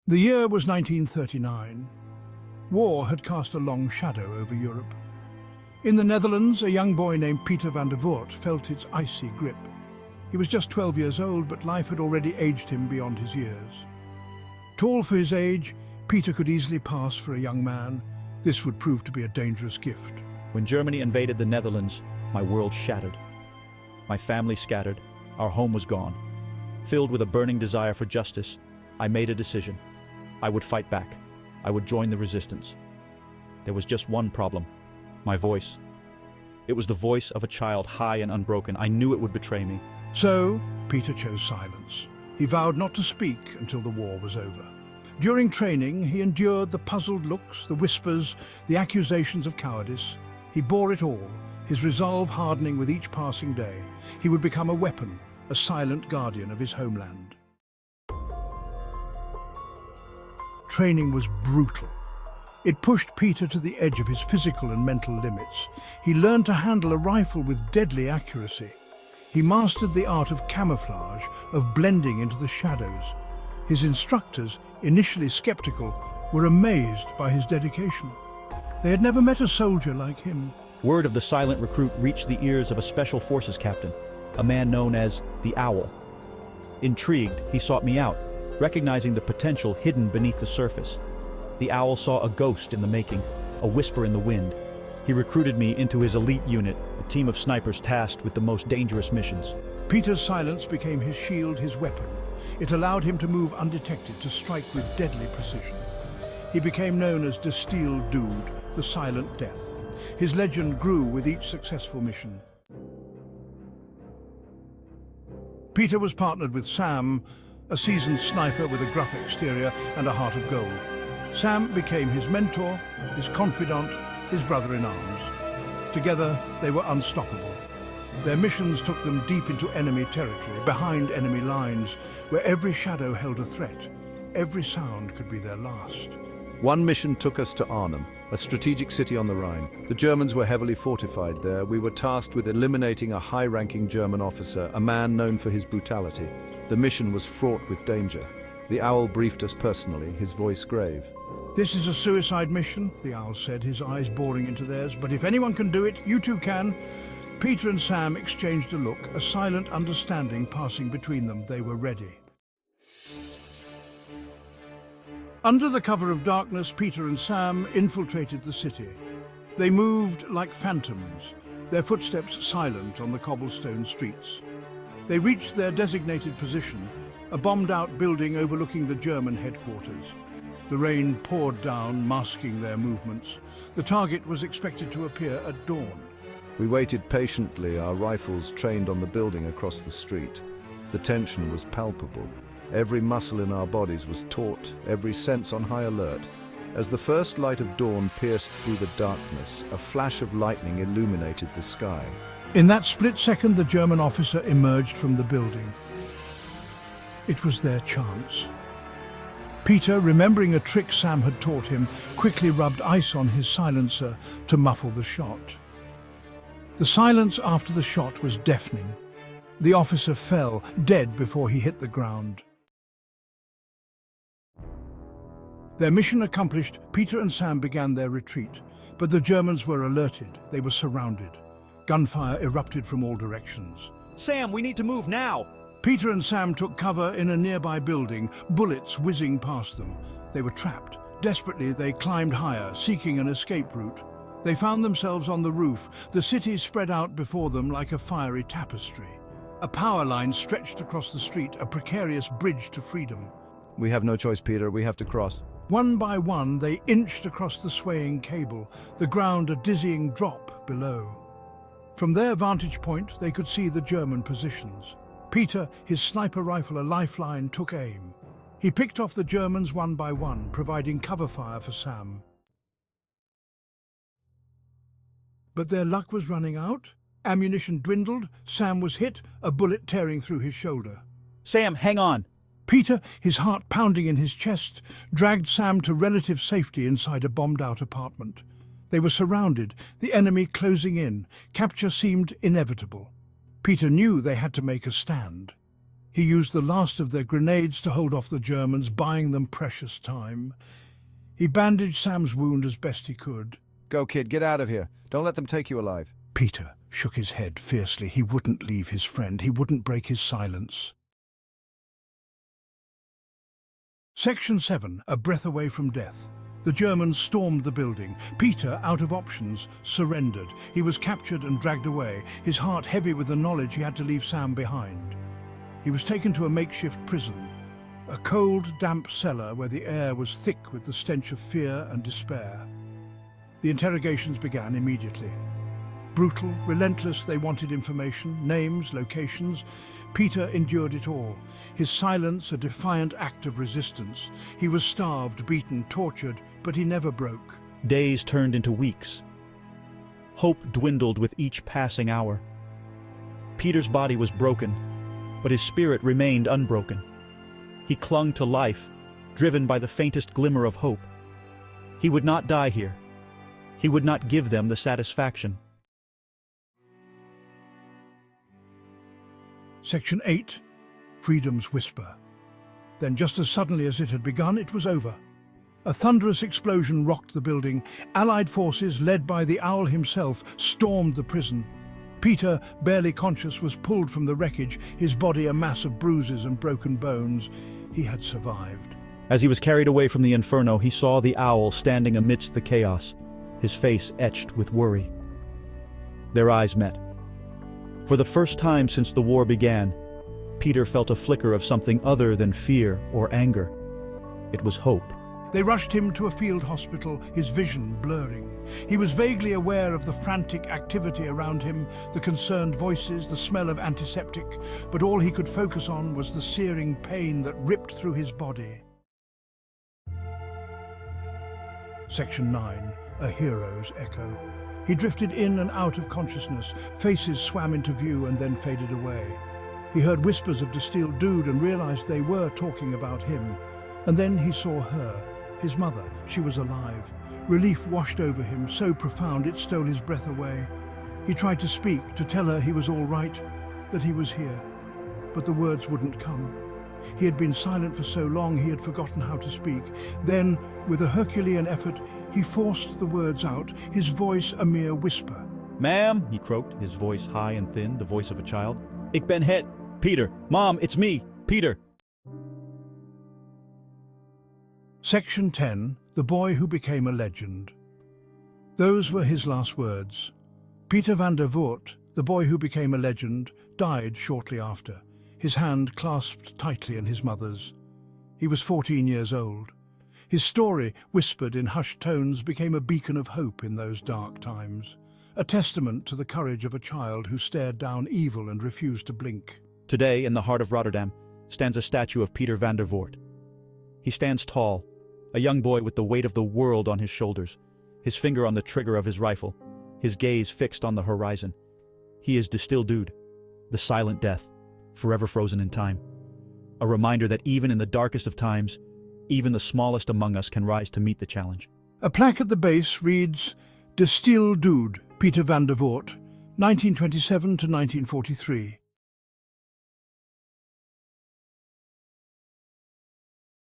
The year was 1939. War had cast a long shadow over Europe. In the Netherlands, a young boy named Peter van der Voort felt its icy grip. He was just 12 years old, but life had already aged him beyond his years. Tall for his age, Peter could easily pass for a young man. This would prove to be a dangerous gift. When Germany invaded the Netherlands, my world shattered. My family scattered, our home was gone. Filled with a burning desire for justice, I made a decision. I would fight back. I would join the resistance. There was just one problem: my voice. It was the voice of a child, high and unbroken. I knew it would betray me. So, Peter chose silence. He vowed not to speak until the war was over. During training, he endured the puzzled looks, the whispers, the accusations of cowardice. He bore it all, his resolve hardening with each passing day. He would become a weapon, a silent guardian of his homeland. Training was brutal. It pushed Peter to the edge of his physical and mental limits. He learned to handle a rifle with deadly accuracy. He mastered the art of camouflage, of blending into the shadows. His instructors, initially skeptical, were amazed by his dedication. They had never met a soldier like him. Word of the silent recruit reached the ears of a special forces captain, a man known as the Owl. Intrigued, he sought me out, recognizing the potential hidden beneath the surface. The Owl saw a ghost in the making, a whisper in the wind. He recruited me into his elite unit, a team of snipers tasked with the most dangerous missions. Peter's silence became his shield, his weapon. It allowed him to move undetected, to strike with deadly precision. He became known as the Steel Dude, the Silent Death. His legend grew with each successful mission. Peter was partnered with Sam, a seasoned sniper with a gruff exterior and a heart of gold. Sam became his mentor, his confidant, his brother-in-arms. Together, they were unstoppable. Their missions took them deep into enemy territory, behind enemy lines, where every shadow held a threat. Every sound could be their last. One mission took us to Arnhem, a strategic city on the Rhine. The Germans were heavily fortified there. We were tasked with eliminating a high-ranking German officer, a man known for his brutality. The mission was fraught with danger. The Owl briefed us personally, his voice grave. "This is a suicide mission," the Owl said, his eyes boring into theirs. "But if anyone can do it, you two can." Peter and Sam exchanged a look, a silent understanding passing between them. They were ready. Under the cover of darkness, Peter and Sam infiltrated the city. They moved like phantoms, their footsteps silent on the cobblestone streets. They reached their designated position, a bombed-out building overlooking the German headquarters. The rain poured down, masking their movements. The target was expected to appear at dawn. We waited patiently, our rifles trained on the building across the street. The tension was palpable. Every muscle in our bodies was taut, every sense on high alert. As the first light of dawn pierced through the darkness, a flash of lightning illuminated the sky. In that split second, the German officer emerged from the building. It was their chance. Peter, remembering a trick Sam had taught him, quickly rubbed ice on his silencer to muffle the shot. The silence after the shot was deafening. The officer fell, dead before he hit the ground. Their mission accomplished, Peter and Sam began their retreat, but the Germans were alerted. They were surrounded. Gunfire erupted from all directions. Sam, we need to move now! Peter and Sam took cover in a nearby building, bullets whizzing past them. They were trapped. Desperately, they climbed higher, seeking an escape route. They found themselves on the roof, the city spread out before them like a fiery tapestry. A power line stretched across the street, a precarious bridge to freedom. We have no choice, Peter. We have to cross. One by one, they inched across the swaying cable, the ground a dizzying drop below. From their vantage point, they could see the German positions. Peter, his sniper rifle a lifeline, took aim. He picked off the Germans one by one, providing cover fire for Sam. But their luck was running out. Ammunition dwindled, Sam was hit, a bullet tearing through his shoulder. Sam, hang on! Peter, his heart pounding in his chest, dragged Sam to relative safety inside a bombed-out apartment. They were surrounded, the enemy closing in. Capture seemed inevitable. Peter knew they had to make a stand. He used the last of their grenades to hold off the Germans, buying them precious time. He bandaged Sam's wound as best he could. Go, kid, get out of here. Don't let them take you alive. Peter shook his head fiercely. He wouldn't leave his friend. He wouldn't break his silence. Section 7, a breath away from death. The Germans stormed the building. Peter, out of options, surrendered. He was captured and dragged away, his heart heavy with the knowledge he had to leave Sam behind. He was taken to a makeshift prison, a cold, damp cellar where the air was thick with the stench of fear and despair. The interrogations began immediately. Brutal, relentless, they wanted information, names, locations. Peter endured it all, his silence a defiant act of resistance. He was starved, beaten, tortured, but he never broke. Days turned into weeks. Hope dwindled with each passing hour. Peter's body was broken, but his spirit remained unbroken. He clung to life, driven by the faintest glimmer of hope. He would not die here. He would not give them the satisfaction. Section 8, Freedom's Whisper. Then just as suddenly as it had begun, it was over. A thunderous explosion rocked the building. Allied forces, led by the Owl himself, stormed the prison. Peter, barely conscious, was pulled from the wreckage, his body a mass of bruises and broken bones. He had survived. As he was carried away from the inferno, he saw the Owl standing amidst the chaos, his face etched with worry. Their eyes met. For the first time since the war began, Peter felt a flicker of something other than fear or anger. It was hope. They rushed him to a field hospital, his vision blurring. He was vaguely aware of the frantic activity around him, the concerned voices, the smell of antiseptic, but all he could focus on was the searing pain that ripped through his body. Section 9, a hero's echo. He drifted in and out of consciousness. Faces swam into view and then faded away. He heard whispers of distilled dude and realized they were talking about him. And then he saw her, his mother. She was alive. Relief washed over him, so profound it stole his breath away. He tried to speak, to tell her he was all right, that he was here. But the words wouldn't come. He had been silent for so long he had forgotten how to speak. Then, with a Herculean effort, he forced the words out, his voice a mere whisper. "Ma'am," he croaked, his voice high and thin, the voice of a child. "Ik ben het, Peter. Mom, it's me, Peter." Section 10, the boy who became a legend. Those were his last words. Peter van der Voort, the boy who became a legend, died shortly after, his hand clasped tightly in his mother's. He was 14 years old. His story, whispered in hushed tones, became a beacon of hope in those dark times, a testament to the courage of a child who stared down evil and refused to blink. Today, in the heart of Rotterdam, stands a statue of Peter van der Voort. He stands tall, a young boy with the weight of the world on his shoulders, his finger on the trigger of his rifle, his gaze fixed on the horizon. He is Distilled Dude, the silent death, forever frozen in time. A reminder that even in the darkest of times, even the smallest among us can rise to meet the challenge. A plaque at the base reads, Distilled Dude, Peter van der Voort, 1927 to 1943.